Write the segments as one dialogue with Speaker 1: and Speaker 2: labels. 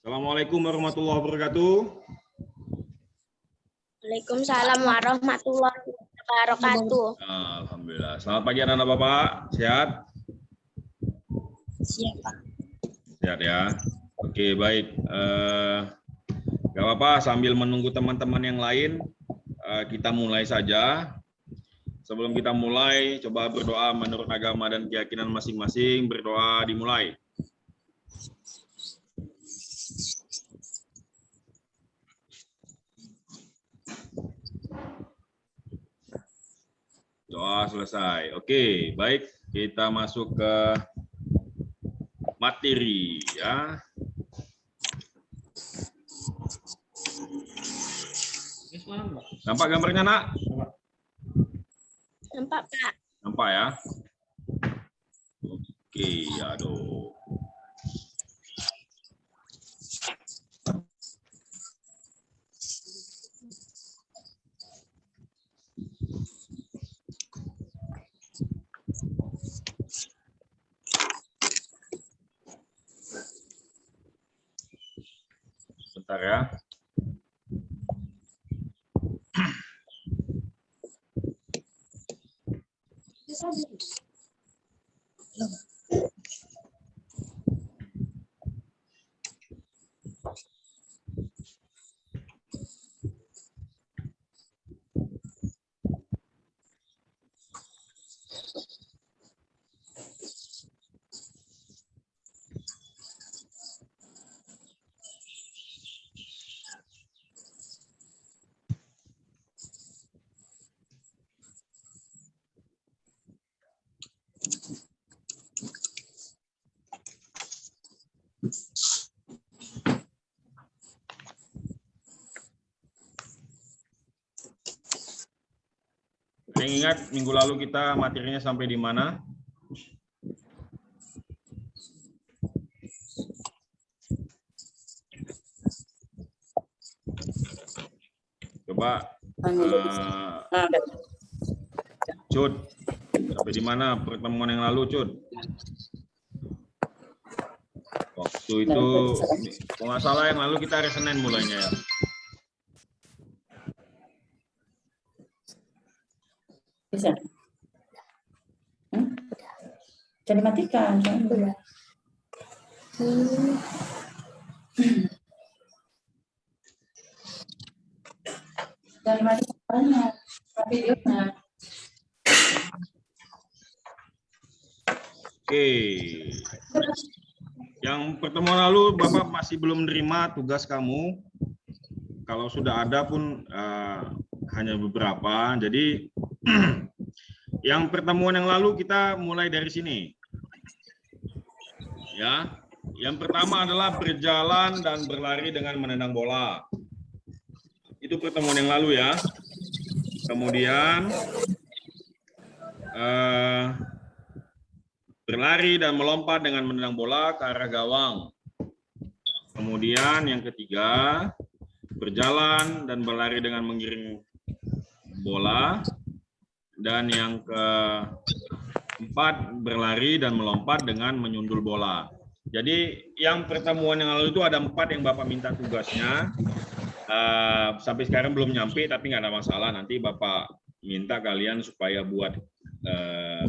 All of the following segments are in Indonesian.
Speaker 1: Assalamualaikum warahmatullahi wabarakatuh.
Speaker 2: Waalaikumsalam warahmatullahi wabarakatuh.
Speaker 1: Alhamdulillah. Selamat pagi anak-anak Bapak. Sehat?
Speaker 2: Siap, Pak.
Speaker 1: Sehat ya. Oke, baik. Gak apa-apa, sambil menunggu teman-teman yang lain, kita mulai saja. Sebelum kita mulai, coba berdoa menurut agama dan keyakinan masing-masing. Berdoa dimulai. Doa selesai. Oke, baik. Kita masuk ke materi ya. Nampak gambarnya, Nak?
Speaker 2: Nampak, Pak.
Speaker 1: Nampak ya? Oke, aduh. Bentar ya. Yang ingat minggu lalu kita materinya sampai di mana? Coba Cud, sampai di mana pertemuan yang lalu, Cud? Waktu itu, kalau nggak salah yang lalu kita hari Senin mulainya ya.
Speaker 3: Bisa. Jadi matikan. Dari matikannya, videonya.
Speaker 1: Oke. Yang pertemuan lalu Bapak masih belum menerima tugas kamu. Kalau sudah ada pun hanya beberapa. Jadi yang pertemuan yang lalu kita mulai dari sini. Ya. Yang pertama adalah berjalan dan berlari dengan menendang bola. Itu pertemuan yang lalu ya. Kemudian berlari dan melompat dengan menendang bola ke arah gawang. Kemudian yang ketiga, berjalan dan berlari dengan menggiring bola. Dan yang keempat, berlari dan melompat dengan menyundul bola. Jadi yang pertemuan yang lalu itu ada 4 yang Bapak minta tugasnya. Sampai sekarang belum nyampe, tapi nggak ada masalah. Nanti Bapak minta kalian supaya buat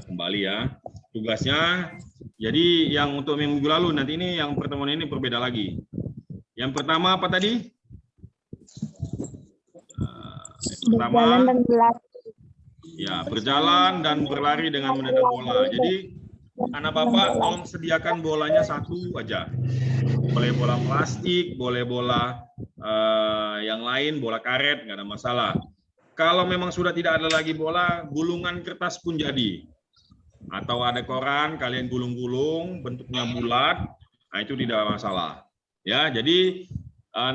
Speaker 1: kembali ya tugasnya. Jadi yang untuk minggu lalu, nanti ini yang pertemuan ini berbeda lagi. Yang pertama apa tadi? Pertama, ya, berjalan dan berlari dengan menendang bola. Jadi anak Bapak tolong sediakan bolanya satu aja. Boleh bola plastik, boleh bola yang lain, bola karet, nggak ada masalah. Kalau memang sudah tidak ada lagi bola, gulungan kertas pun jadi. Atau ada koran, kalian gulung-gulung, bentuknya bulat, nah itu tidak masalah. Ya, jadi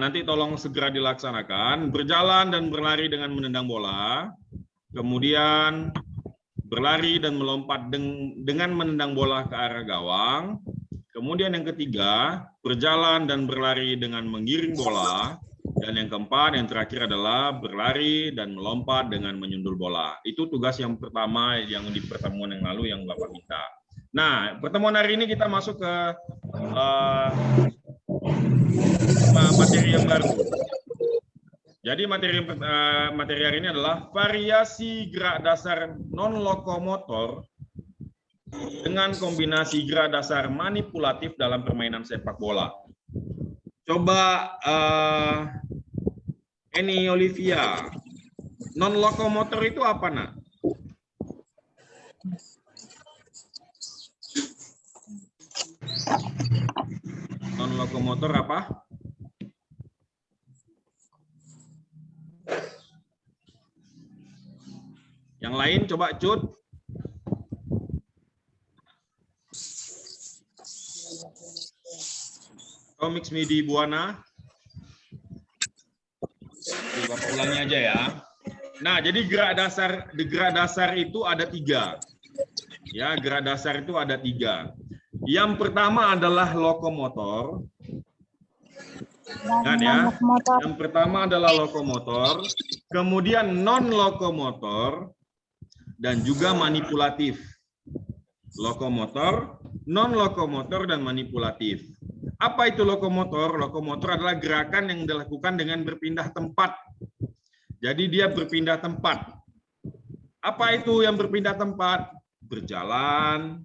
Speaker 1: nanti tolong segera dilaksanakan. Berjalan dan berlari dengan menendang bola. Kemudian berlari dan melompat dengan menendang bola ke arah gawang. Kemudian yang ketiga, berjalan dan berlari dengan menggiring bola. Dan yang keempat, yang terakhir adalah berlari dan melompat dengan menyundul bola. Itu tugas yang pertama yang di pertemuan yang lalu yang Bapak minta. Nah, pertemuan hari ini kita masuk ke materi yang baru. Jadi materi hari ini adalah variasi gerak dasar non-lokomotor dengan kombinasi gerak dasar manipulatif dalam permainan sepak bola. Coba Eni Olivia, non-lokomotor itu apa, nak? Non-lokomotor apa? Yang lain coba Cut. Mix Midi Buana. Bapak ulangi aja ya. Nah, jadi gerak dasar itu ada 3. Ya, gerak dasar itu ada 3. Yang pertama adalah lokomotor. Dan ya, yang pertama adalah lokomotor, kemudian non-lokomotor, dan juga manipulatif. Lokomotor, non-lokomotor, dan manipulatif. Apa itu lokomotor? Lokomotor adalah gerakan yang dilakukan dengan berpindah tempat. Jadi dia berpindah tempat. Apa itu yang berpindah tempat? Berjalan,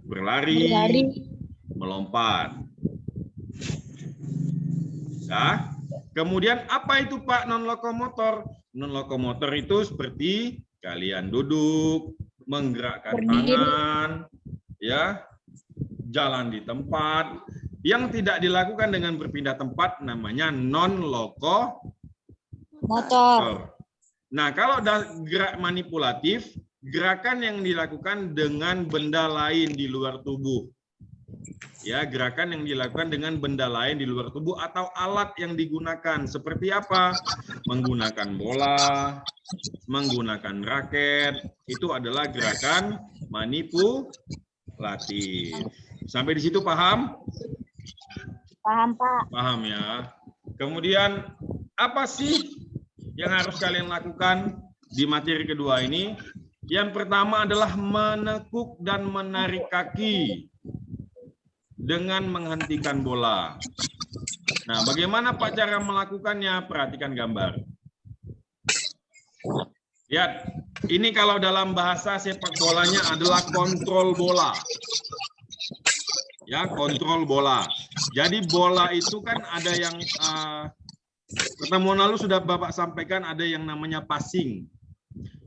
Speaker 1: berlari, melompat. Ya. Kemudian apa itu Pak non-lokomotor? Non-lokomotor itu seperti kalian duduk, menggerakkan tangan, ya, jalan di tempat. Yang tidak dilakukan dengan berpindah tempat namanya non-lokomotor. Nah, kalau gerak manipulatif, gerakan yang dilakukan dengan benda lain di luar tubuh. Ya, gerakan yang dilakukan dengan benda lain di luar tubuh atau alat yang digunakan. Seperti apa? Menggunakan bola, menggunakan raket. Itu adalah gerakan manipulatif. Sampai di situ paham?
Speaker 2: Paham, Pak.
Speaker 1: Paham ya. Kemudian apa sih yang harus kalian lakukan di materi kedua ini? Yang pertama adalah menekuk dan menarik kaki dengan menghentikan bola. Nah, bagaimana Pak cara melakukannya? Perhatikan gambar. Lihat, ini kalau dalam bahasa sepak bolanya adalah kontrol bola. Ya, kontrol bola. Jadi bola itu kan ada yang pertemuan lalu sudah Bapak sampaikan ada yang namanya passing.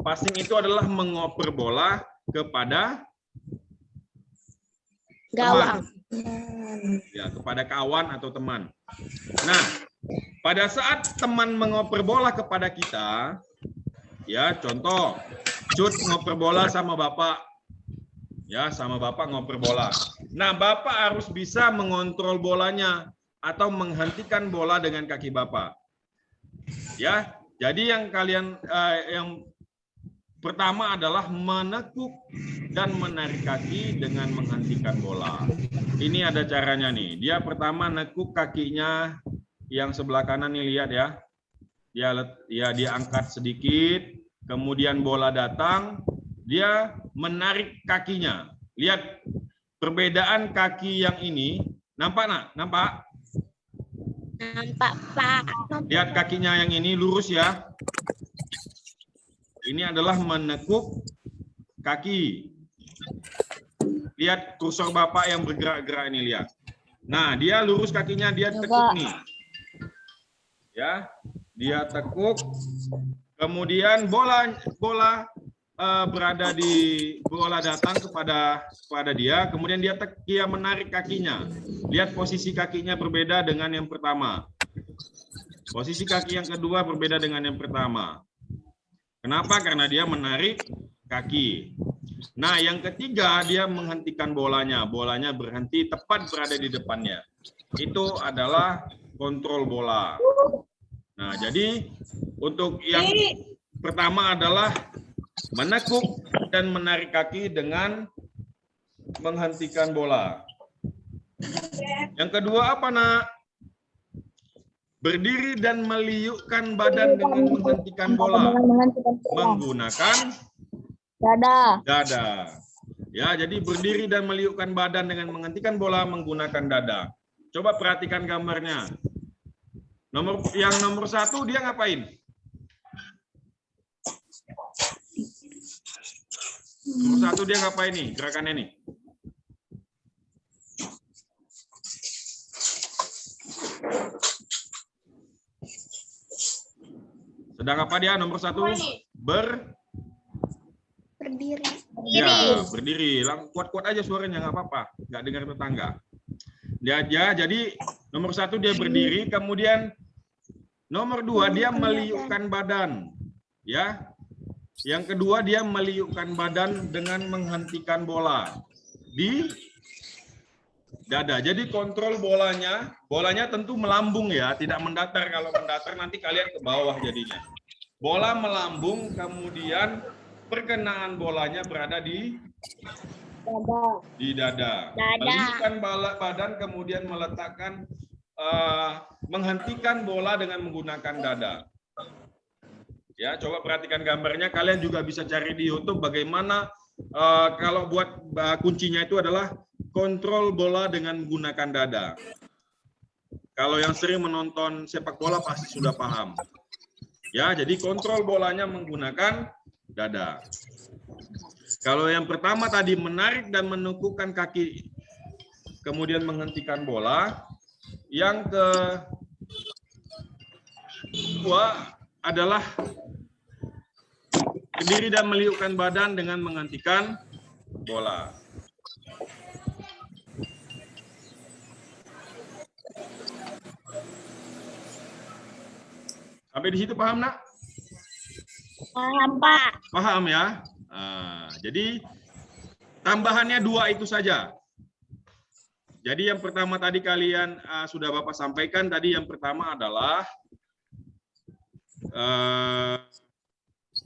Speaker 1: Passing itu adalah mengoper bola kepada
Speaker 2: gawang.
Speaker 1: Ya, kepada kawan atau teman. Nah, pada saat teman mengoper bola kepada kita, ya contoh, Cut ngoper bola sama Bapak. Ya, sama Bapak ngoper bola. Nah, Bapak harus bisa mengontrol bolanya atau menghentikan bola dengan kaki Bapak. Ya, jadi yang yang pertama adalah menekuk dan menarik kaki dengan menghentikan bola. Ini ada caranya nih. Dia pertama nekuk kakinya yang sebelah kanan nih, lihat ya. Dia angkat sedikit, kemudian bola datang, dia menarik kakinya. Lihat perbedaan kaki yang ini. Nampak nak? Nampak?
Speaker 2: Nampak, Pak.
Speaker 1: Lihat kakinya yang ini lurus ya. Ini adalah menekuk kaki. Lihat kursor Bapak yang bergerak-gerak ini, lihat. Nah, dia lurus kakinya, dia tekuk nih. Ya, dia tekuk. Kemudian bola berada di bola datang kepada dia, kemudian dia menarik kakinya. Lihat posisi kakinya berbeda dengan yang pertama. Posisi kaki yang kedua berbeda dengan yang pertama. Kenapa? Karena dia menarik kaki. Nah, yang ketiga dia menghentikan bolanya. Bolanya berhenti tepat berada di depannya. Itu adalah kontrol bola. Nah, jadi untuk yang pertama adalah menekuk dan menarik kaki dengan menghentikan bola. Yang kedua apa, nak? Berdiri dan meliukkan badan dengan menghentikan bola. Menggunakan dada. Ya, jadi berdiri dan meliukkan badan dengan menghentikan bola menggunakan dada. Coba perhatikan gambarnya. Yang nomor 1 dia ngapain? Nomor 1 dia ngapain nih gerakannya nih? Sedang apa dia nomor 1?
Speaker 2: Berdiri.
Speaker 1: Ya, berdiri. Kuat-kuat aja suaranya, nggak apa-apa. Nggak dengar tetangga. Dia aja. Jadi nomor 1 dia berdiri, kemudian nomor 2 dia meliukkan badan. Ya. Yang kedua dia meliukkan badan dengan menghentikan bola di dada. Jadi kontrol bolanya tentu melambung ya, tidak mendatar. Kalau mendatar nanti kalian ke bawah jadinya. Bola melambung, kemudian perkenaan bolanya berada di dada. Meliukkan badan, kemudian meletakkan, menghentikan bola dengan menggunakan dada. Ya, coba perhatikan gambarnya. Kalian juga bisa cari di YouTube bagaimana kalau buat kuncinya itu adalah kontrol bola dengan menggunakan dada. Kalau yang sering menonton sepak bola pasti sudah paham. Ya, jadi kontrol bolanya menggunakan dada. Kalau yang pertama tadi menarik dan menekukkan kaki, kemudian menghentikan bola. Yang kedua adalah berdiri dan meliukkan badan dengan menghentikan bola. Sampai di situ paham, Nak?
Speaker 2: Paham, Pak.
Speaker 1: Paham ya? Nah, jadi tambahannya 2 itu saja. Jadi yang pertama tadi kalian sudah Bapak sampaikan tadi, yang pertama adalah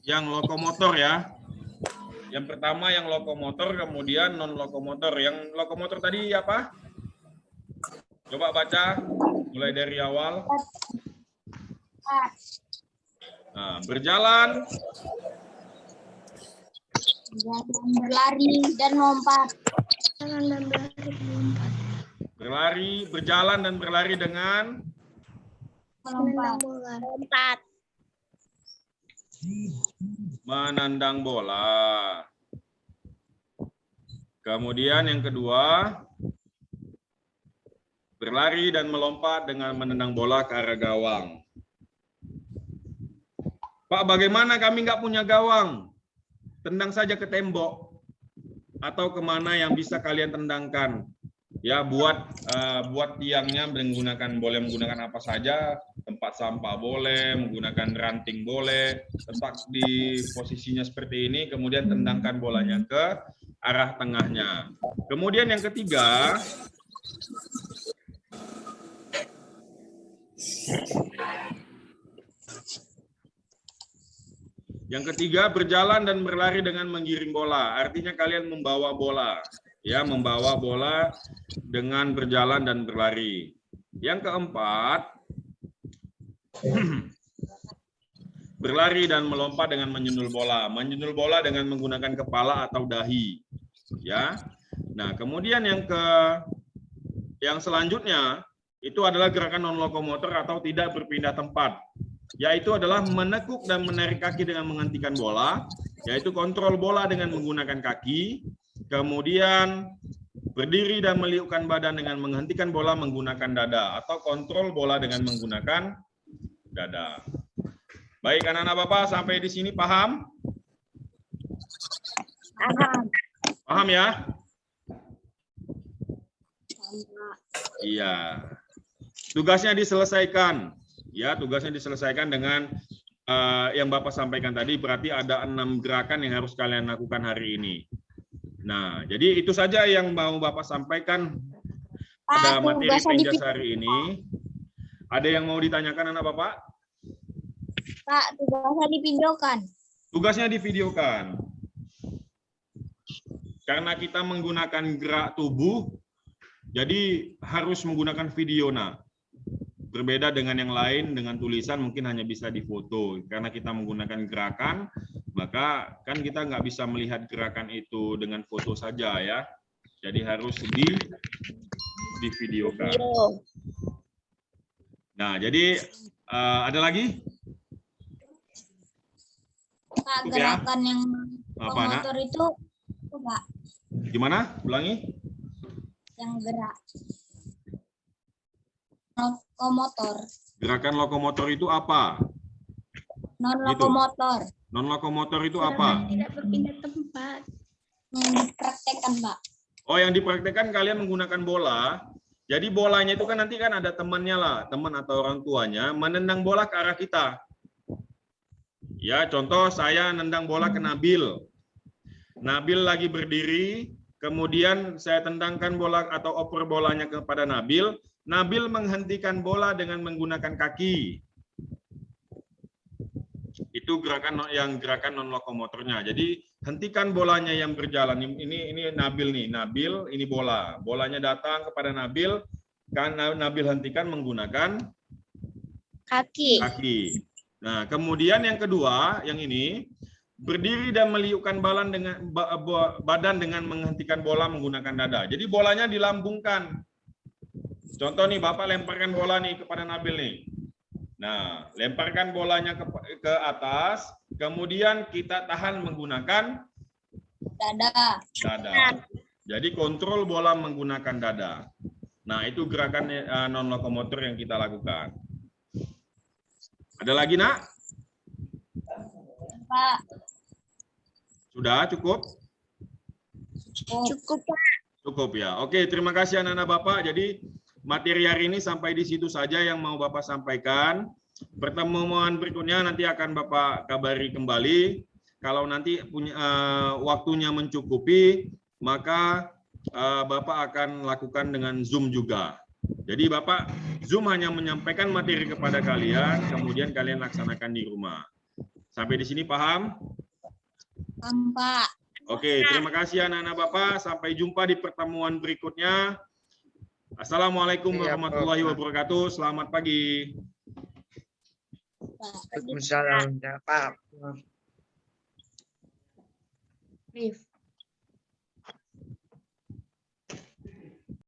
Speaker 1: yang lokomotor ya. Yang pertama yang lokomotor, kemudian non lokomotor. Yang lokomotor tadi apa? Coba baca mulai dari awal. Nah, berjalan,
Speaker 2: berlari dan lompat.
Speaker 1: berlari, berjalan dan berlari dengan
Speaker 2: Melompat.
Speaker 1: menendang bola. Kemudian yang kedua, berlari dan melompat dengan menendang bola ke arah gawang. Pak, bagaimana kami nggak punya gawang? Tendang saja ke tembok atau kemana yang bisa kalian tendangkan. Ya, buat tiangnya boleh menggunakan apa saja, tempat sampah boleh, menggunakan ranting boleh, letak di posisinya seperti ini, kemudian tendangkan bolanya ke arah tengahnya. Kemudian yang ketiga, berjalan dan berlari dengan menggiring bola. Artinya kalian membawa bola. Ya, membawa bola dengan berjalan dan berlari. Yang keempat, berlari dan melompat dengan menyundul bola. Menyundul bola dengan menggunakan kepala atau dahi. Ya. Nah, kemudian yang selanjutnya itu adalah gerakan non lokomotor atau tidak berpindah tempat. Yaitu adalah menekuk dan menarik kaki dengan menghentikan bola, yaitu kontrol bola dengan menggunakan kaki, kemudian berdiri dan meliukkan badan dengan menghentikan bola menggunakan dada, atau kontrol bola dengan menggunakan dada. Baik, anak-anak Bapak, sampai di sini paham?
Speaker 2: Paham.
Speaker 1: Paham ya? Iya. Tugasnya diselesaikan. Ya, tugasnya diselesaikan dengan yang Bapak sampaikan tadi, berarti ada 6 gerakan yang harus kalian lakukan hari ini. Nah, jadi itu saja yang mau Bapak sampaikan pada materi penjas hari ini. Ada yang mau ditanyakan anak Bapak?
Speaker 2: Pak, tugasnya divideokan.
Speaker 1: Tugasnya divideokan. Karena kita menggunakan gerak tubuh, jadi harus menggunakan video. Nah, berbeda dengan yang lain, dengan tulisan mungkin hanya bisa difoto. Karena kita menggunakan gerakan, maka kan kita nggak bisa melihat gerakan itu dengan foto saja ya. Jadi harus divideokan.
Speaker 2: Video.
Speaker 1: Nah, jadi ada lagi?
Speaker 2: Pak,
Speaker 1: Cukup ya?
Speaker 2: gerakan yang
Speaker 1: Apa, Nak?
Speaker 2: motor itu, Pak,
Speaker 1: Gimana? Ulangi.
Speaker 2: yang gerak. Lokomotor.
Speaker 1: Gerakan lokomotor itu apa?
Speaker 2: Non-lokomotor.
Speaker 1: Non-lokomotor itu apa?
Speaker 2: Tidak berpindah tempat. Yang dipraktekkan, Pak.
Speaker 1: Oh, yang dipraktekkan kalian menggunakan bola. Jadi bolanya itu kan nanti kan ada temannya lah, teman atau orang tuanya menendang bola ke arah kita. Ya, contoh saya nendang bola ke Nabil. Nabil lagi berdiri, kemudian saya tendangkan bola atau oper bolanya kepada Nabil. Nabil menghentikan bola dengan menggunakan kaki. Itu gerakan non lokomotornya. Jadi hentikan bolanya yang berjalan. Ini Nabil nih, Nabil ini bola. Bolanya datang kepada Nabil, kan Nabil hentikan menggunakan
Speaker 2: Kaki.
Speaker 1: Nah, kemudian yang kedua, yang ini berdiri dan meliukkan badan dengan menghentikan bola menggunakan dada. Jadi bolanya dilambungkan. Contoh nih, Bapak lemparkan bola nih kepada Nabil nih. Nah, lemparkan bolanya ke atas, kemudian kita tahan menggunakan
Speaker 2: Dada.
Speaker 1: Jadi kontrol bola menggunakan dada. Nah, itu gerakan non lokomotor yang kita lakukan. Ada lagi, Nak?
Speaker 2: Pak.
Speaker 1: Sudah cukup?
Speaker 2: Cukup, Pak.
Speaker 1: Cukup ya. Oke, terima kasih anak-anak Bapak. Jadi materi hari ini sampai di situ saja yang mau Bapak sampaikan. Pertemuan berikutnya nanti akan Bapak kabari kembali. Kalau nanti punya waktunya mencukupi, maka Bapak akan lakukan dengan Zoom juga. Jadi Bapak Zoom hanya menyampaikan materi kepada kalian, kemudian kalian laksanakan di rumah. Sampai di sini paham?
Speaker 2: Paham, Pak.
Speaker 1: Oke, terima kasih anak-anak Bapak. Sampai jumpa di pertemuan berikutnya. Assalamualaikum warahmatullahi wabarakatuh. Selamat pagi.
Speaker 4: Waalaikumsalam, Pak.